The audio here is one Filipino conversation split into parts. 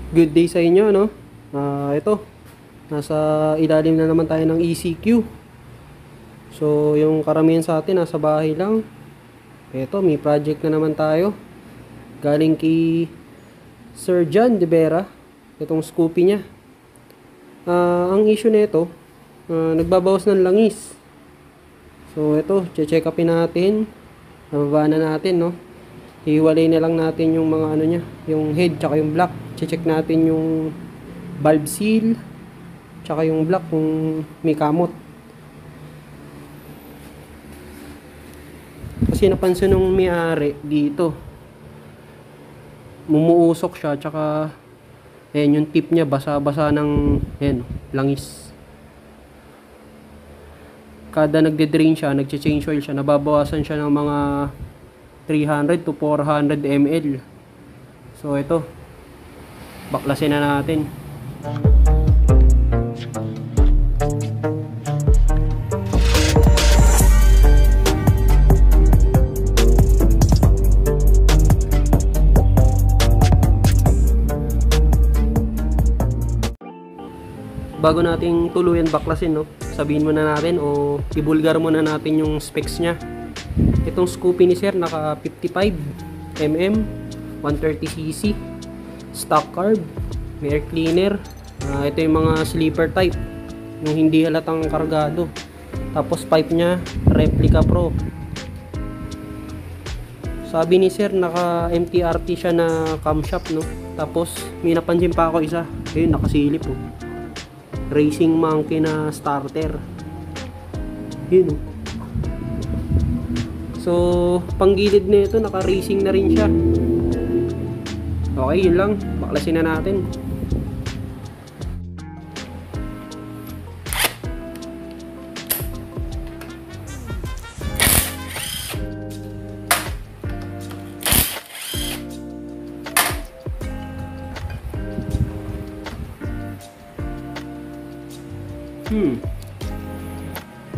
Good day sa inyo, no? Ito, nasa ilalim na naman tayo ng ECQ. So, yung karamihan sa atin nasa bahay lang. Ito, may project na naman tayo. Galing kay Sir John De Vera. Itong Scoopy niya. Ang issue nito, nagbabawas ng langis. So, ito, check upin natin. Nababa na natin, no? Hiwalay na lang natin yung mga ano niya, yung head tsaka yung block. Check natin yung valve seal tsaka yung block kung may kamot. Kasi napansin nung may-ari dito, mumuusok siya tsaka ayan yung tip niya basa-basa ng ayan, langis. Kada nagde-drain siya, nagche-change oil siya, nababawasan siya ng mga 300 to 400 ml. So ito, baklasin na natin. Bago nating tuluyan baklasin, no, sabihin muna natin o ibulgar muna natin yung specs niya. Itong Scoopy ni Sir naka 55mm, 130cc, stock carb, may air cleaner. Ito yung mga sleeper type, yung hindi halatang kargado. Tapos pipe nya replica pro. Sabi ni Sir naka MTRT siya na camshaft, no. Tapos may napansin pa ako isa, ayun nakasilip, oh. Racing Monkey na starter. Yun, oh. So, panggilid na ito, naka-racing na rin siya. Okay, yun lang. Baklasin na natin.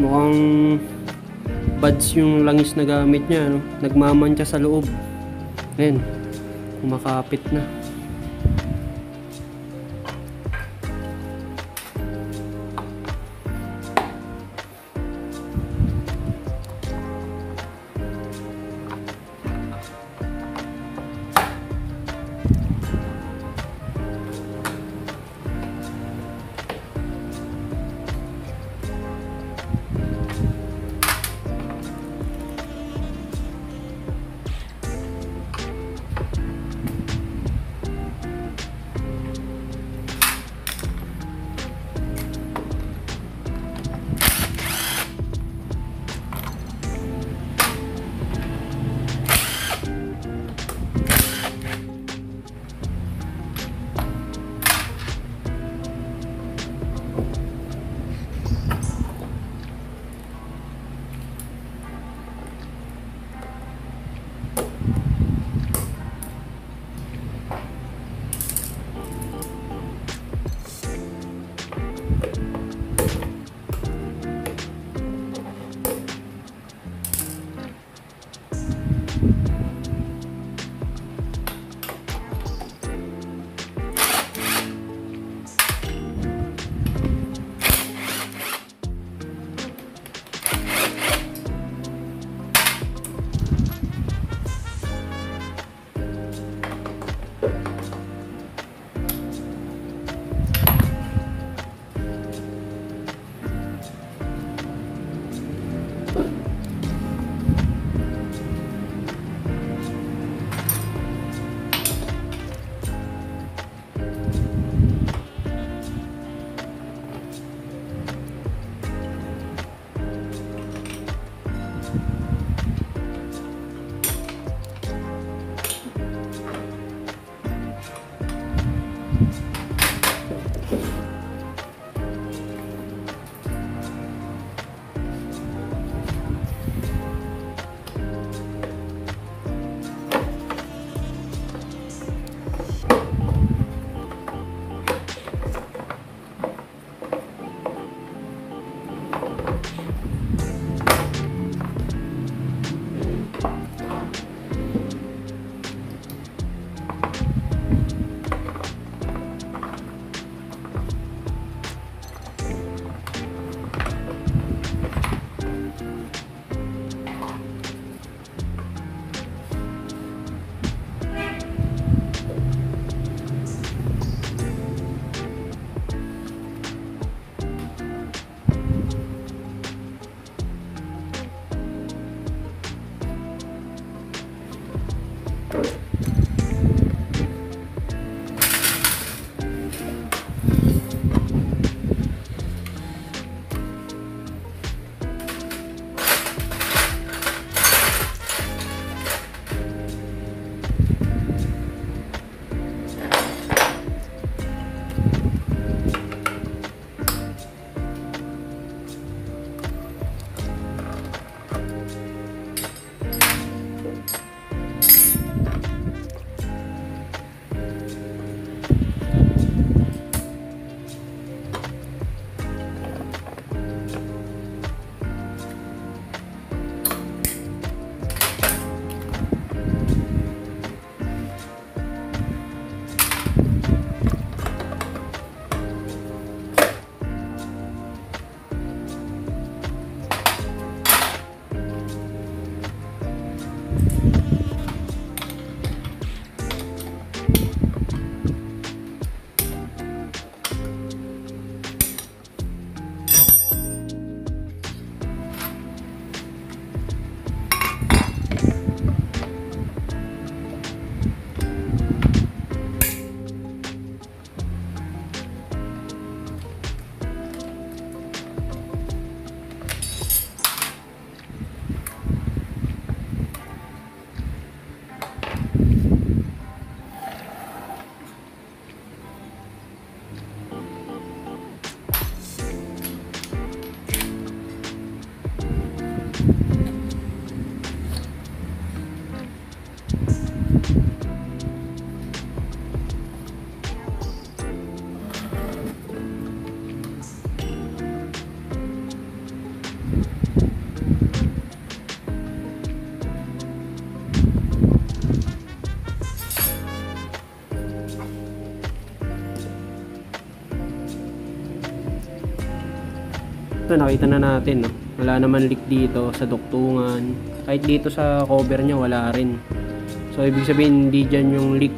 Mukhang buds yung langis na gamit niya, no? Nagmamantsa sa loob. Ayan, kumakapit na. ito nakita na natin, no? Wala naman leak dito sa duktungan, kahit dito sa cover nya wala rin. So ibig sabihin hindi dyan yung leak.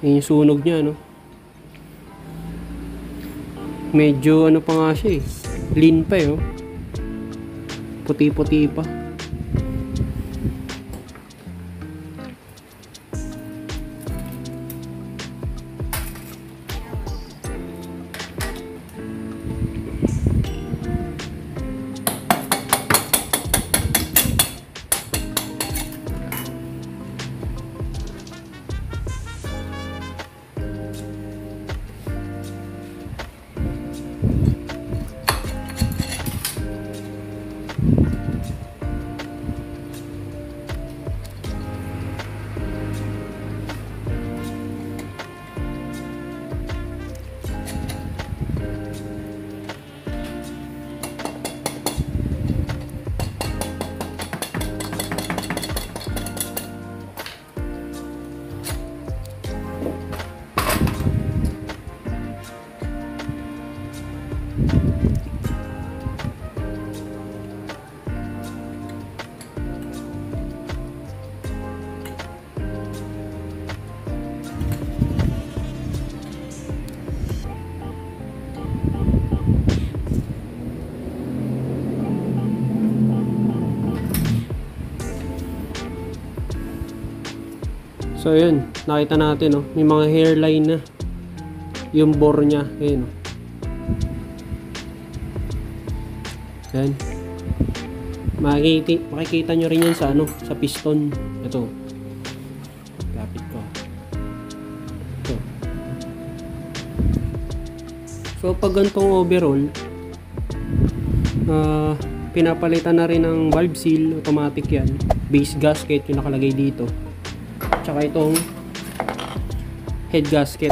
Yung sunog niya, no? Medyo ano pa nga siya eh. Lean pa eh, oh. Puti-puti pa. So yun, nakita natin, no? May mga hairline na yung bore nya, ayun, no? Yan. Makikita nyo rin yan sa ano, sa piston. Ito. Lapit ko. Ito. So pag ganitong overall, pinapalitan na rin ng valve seal, automatic yan. Base gasket yung nakalagay dito. Tsaka itong head gasket.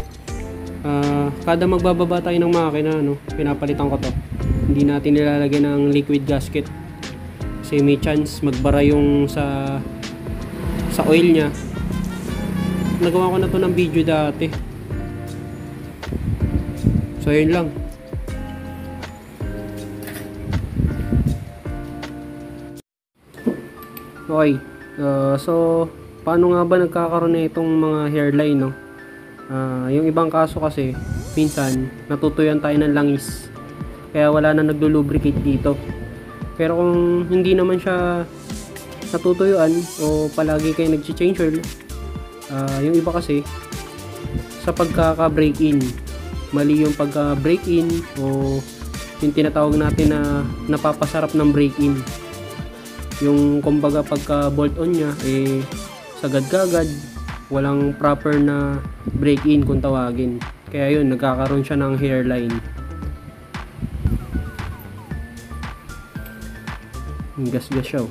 Kada magbababa tayo ng makina, no, pinapalitan ko to. hindi natin nilalagyan ng liquid gasket kasi may chance magbara yung sa oil nya. Nagawa ko na to ng video dati, so yun lang. Okay, so paano nga ba nagkakaroon na itong mga hairline, no? Yung ibang kaso kasi minsan natutuyan tayo ng langis kaya wala na naglo-lubricate dito. Pero kung hindi naman siya natutuyuan o palagi kayo nag-change oil, yung iba kasi sa pagkaka-break in, mali yung pagka-break in o yung tinatawag natin na napapasarap ng break in. Yung kumbaga pagka bolt on nya sagad-gagad, walang proper na break in kung tawagin. Kaya yun, nagkakaroon siya ng hairline. Gas-gas siya.